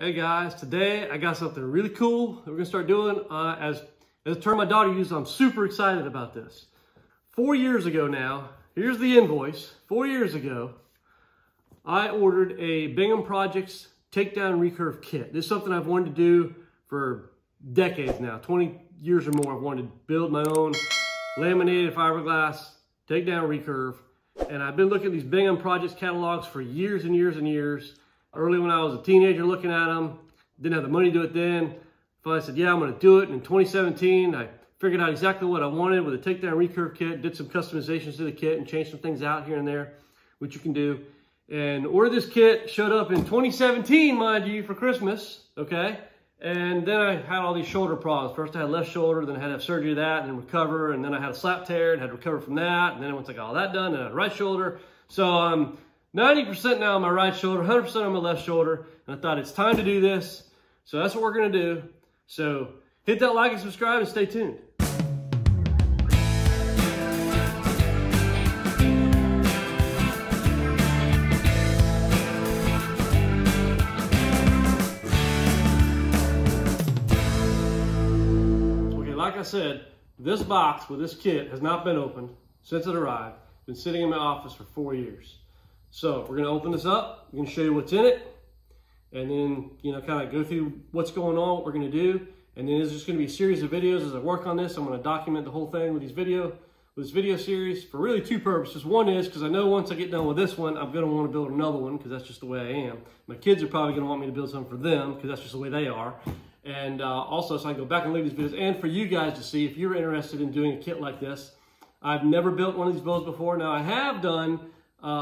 Hey guys, today I got something really cool that we're gonna start doing. As a term my daughter uses, I'm super excited about this. 4 years ago now, here's the invoice. 4 years ago, I ordered a Bingham Projects Takedown Recurve kit. This is something I've wanted to do for decades now, 20 years or more. I've wanted to build my own laminated fiberglass takedown recurve. And I've been looking at these Bingham Projects catalogs for years and years and years. Early when I was a teenager looking at them, didn't have the money to do it then. Finally I said, yeah, I'm gonna do it. And in 2017, I figured out exactly what I wanted with a takedown recurve kit, did some customizations to the kit and changed some things out here and there, which you can do. And ordered this kit, showed up in 2017, mind you, for Christmas, okay? And then I had all these shoulder problems. First I had left shoulder, then I had to have surgery to that, and then recover, and then I had a slap tear and had to recover from that, and then once I got all that done, then I had right shoulder. So I'm 90% now on my right shoulder, 100% on my left shoulder, and I thought it's time to do this. So that's what we're gonna do. So hit that like and subscribe and stay tuned. Like I said, this box with this kit has not been opened since it arrived. It's been sitting in my office for 4 years. So we're gonna open this up. We're gonna show you what's in it, and then kind of go through what's going on, what we're gonna do, and then there's just gonna be a series of videos as I work on this. I'm gonna document the whole thing with this video series for really two purposes. One is because I know once I get done with this one, I'm gonna want to build another one because that's just the way I am. My kids are probably gonna want me to build something for them because that's just the way they are. And also, so I can go back and look at these videos, and for you guys to see if you're interested in doing a kit like this. I've never built one of these bows before. Now, I have done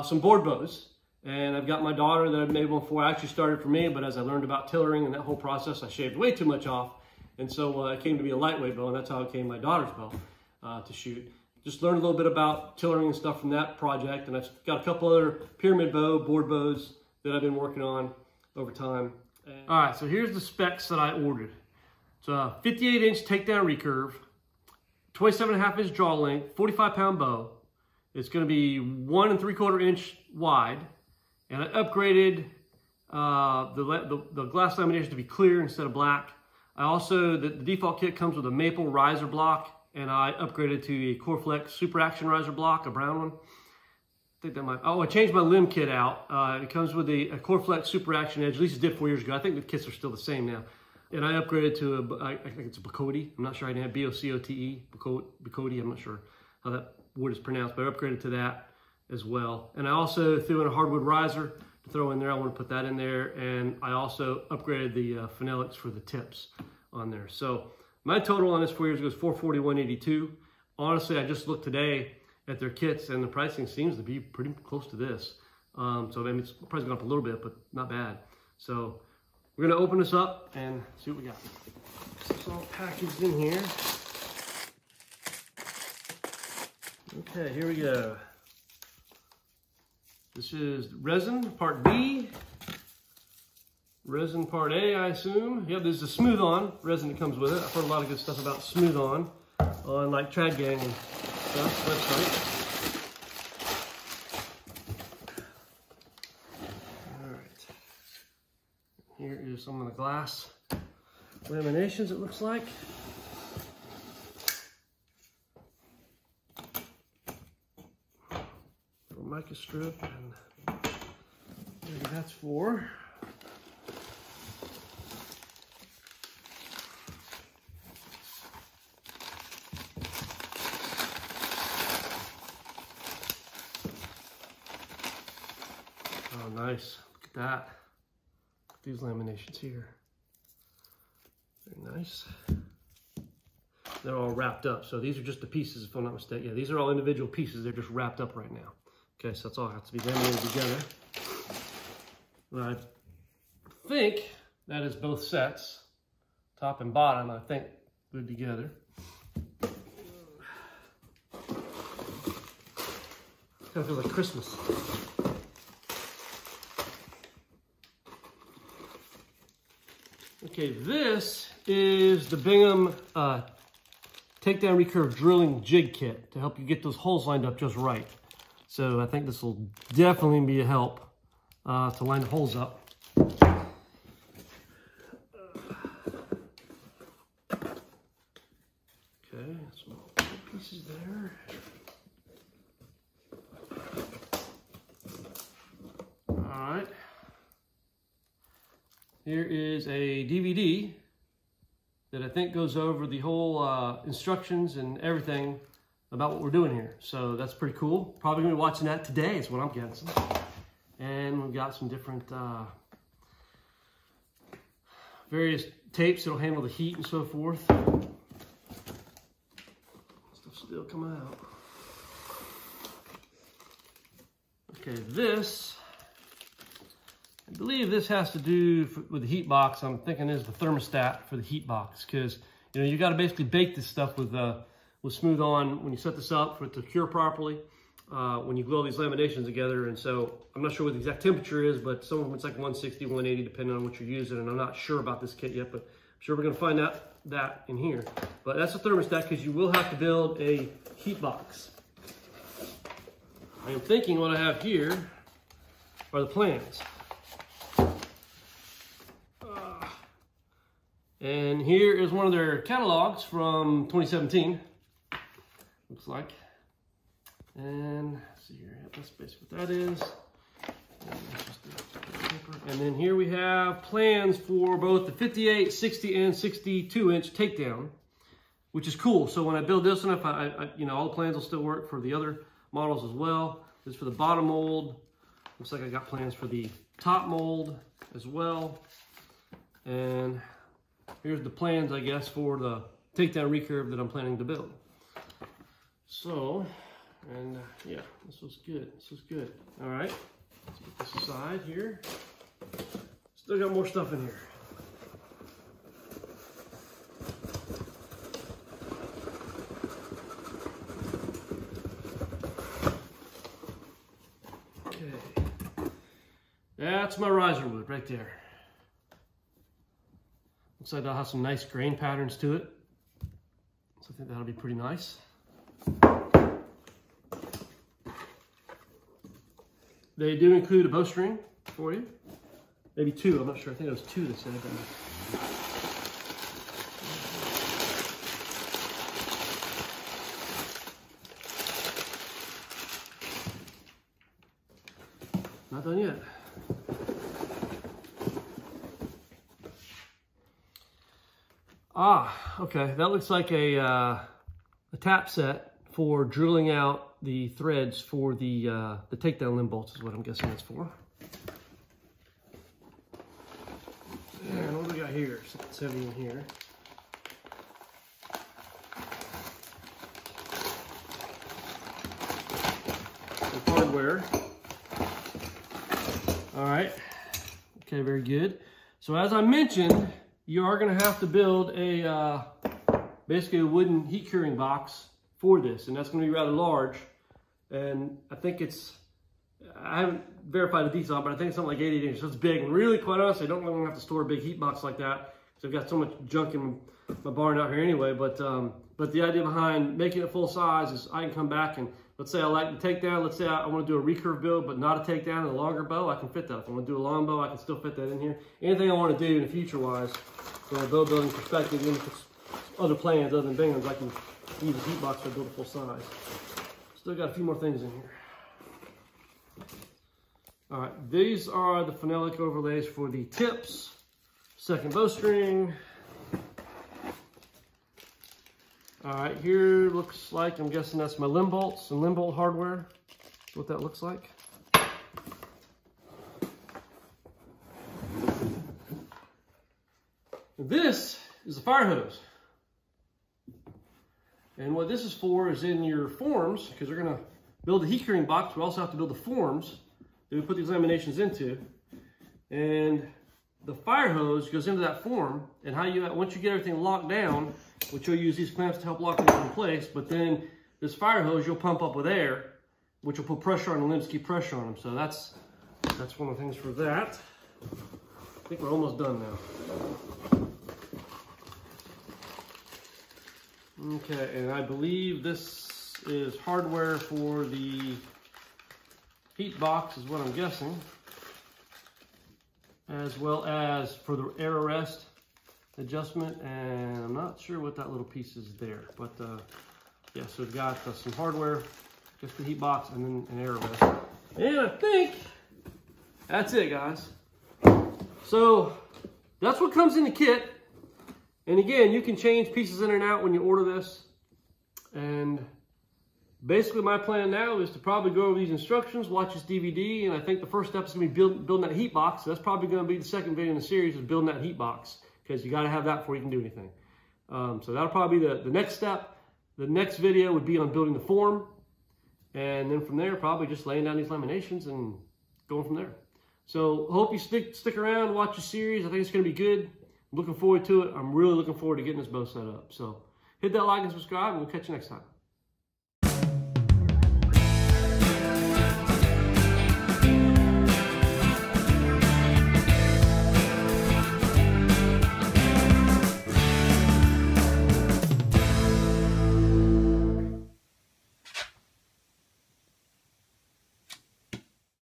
some board bows, and I've got my daughter that I've made one for. I actually started for me, but as I learned about tillering and that whole process, I shaved way too much off. And so it came to be a lightweight bow, and that's how it came my daughter's bow to shoot. Just learned a little bit about tillering and stuff from that project, and I've got a couple other pyramid board bows that I've been working on over time. All right, so here's the specs that I ordered. It's a 58-inch takedown recurve, 27.5-inch draw length, 45-pound bow. It's going to be 1 3/4 inch wide, and I upgraded the glass lamination to be clear instead of black. I also, the default kit comes with a maple riser block, and I upgraded to a Coreflex Super Action riser block, a brown one. I think that might, I changed my limb kit out. It comes with a Coreflex Super Action Edge. At least it did 4 years ago. I think the kits are still the same now. And I upgraded to I think it's a Bocote. I'm not sure I didn't have B-O-C-O-T-E, Bocote. I'm not sure how that wood is pronounced, but I upgraded to that as well. And I also threw in a hardwood riser to throw in there. I want to put that in there. And I also upgraded the Fenelics for the tips on there. So my total on this 4 years ago is $441.82. Honestly, I just looked today at their kits, and the pricing seems to be pretty close to this. So I mean, it's probably gone up a little bit, but not bad. So we're gonna open this up and see what we got. It's all packaged in here. Okay, here we go. This is resin part B, resin part A, I assume. Yeah, there's the smooth on resin that comes with it. I've heard a lot of good stuff about smooth on like Trad Gang and stuff, website. All right. Here is some of the glass laminations, it looks like. For mica strip, and maybe that's for. Oh, nice. Look at that. Look at these laminations here. Very nice. They're all wrapped up. So these are just the pieces, if I'm not mistaken. Yeah, these are all individual pieces. They're just wrapped up right now. Okay, so that's all has to be laminated together. And I think that is both sets, top and bottom, I think, glued together. Kind of feels like Christmas. Okay, this is the Bingham Takedown Recurve drilling jig kit to help you get those holes lined up just right. So I think this will definitely be a help to line the holes up. pieces there. All right. Here is a DVD that I think goes over the whole instructions and everything about what we're doing here. So that's pretty cool. Probably gonna be watching that today is what I'm guessing. And we've got some different various tapes that'll handle the heat and so forth. Stuff still coming out. Okay, this, I believe this has to do with the heat box. I'm thinking is the thermostat for the heat box, because you know you got to basically bake this stuff with smooth on when you set this up for it to cure properly. When you glue all these laminations together, and so I'm not sure what the exact temperature is, but some of them it's like 160, 180, depending on what you're using. And I'm not sure about this kit yet, but I'm sure we're going to find out that in here. But that's a thermostat because you will have to build a heat box. I am thinking what I have here are the plans. And here is one of their catalogs from 2017. Looks like. And let's see here, that's basically what that is. And then here we have plans for both the 58, 60, and 62-inch takedown, which is cool. So when I build this one, if you know, all the plans will still work for the other models as well. This is for the bottom mold. Looks like I got plans for the top mold as well. And here's the plans, I guess, for the takedown recurve that I'm planning to build. So, and yeah, this was good. This was good. All right, let's put this aside here. Still got more stuff in here. Okay, that's my riser wood right there. Looks like that'll have some nice grain patterns to it. So I think that'll be pretty nice. They do include a bowstring for you. Maybe two, I'm not sure. I think it was two that said it. Not done yet. Ah, okay. That looks like a tap set for drilling out the threads for the takedown limb bolts is what I'm guessing that's for. And what do we got here? Something's heavy in here. Some hardware. All right. Okay, very good. So as I mentioned, you are going to have to build a basically a wooden heat curing box for this, and that's going to be rather large. And I think it's, I haven't verified the detail, but I think it's something like 80 inches. So it's big. And really, quite honestly, I don't really want to have to store a big heat box like that because I've got so much junk in my barn out here anyway. But the idea behind making it full size is I can come back and let's say I like the takedown. Let's say I want to do a recurve build, but not a takedown and a longer bow. I can fit that. If I want to do a long bow, I can still fit that in here. Anything I want to do in the future-wise, from a bow building perspective, even if it's other plans other than Bingham's, I can use a heat box to build a full size. Still got a few more things in here. All right, these are the phenolic overlays for the tips, second bowstring. All right, here looks like, I'm guessing that's my limb bolts and limb bolt hardware. That's what that looks like. And this is the fire hose. And what this is for is in your forms, because we're going to build a heat curing box, we also have to build the forms that we put these laminations into. And the fire hose goes into that form, and how you, once you get everything locked down, which you'll use these clamps to help lock them in place, but then this fire hose you'll pump up with air, which will put pressure on the limbs, keep pressure on them. So that's one of the things for that. I think we're almost done now. Okay, and I believe this is hardware for the heat box is what I'm guessing, as well as for the air arrest adjustment, and I'm not sure what that little piece is there, but yeah, so we've got some hardware, just the heat box, and then an air list. And I think that's it, guys. So that's what comes in the kit. And again, you can change pieces in and out when you order this. And basically my plan now is to probably go over these instructions, watch this DVD, and I think the first step is going to be building that heat box. So that's probably going to be the second video in the series, is building that heat box, because you got to have that before you can do anything. So that'll probably be the next step. The next video would be on building the form, and then from there, probably just laying down these laminations and going from there. So hope you stick around, watch the series. I think it's going to be good. I'm looking forward to it. I'm really looking forward to getting this bow set up. So hit that like and subscribe, and we'll catch you next time.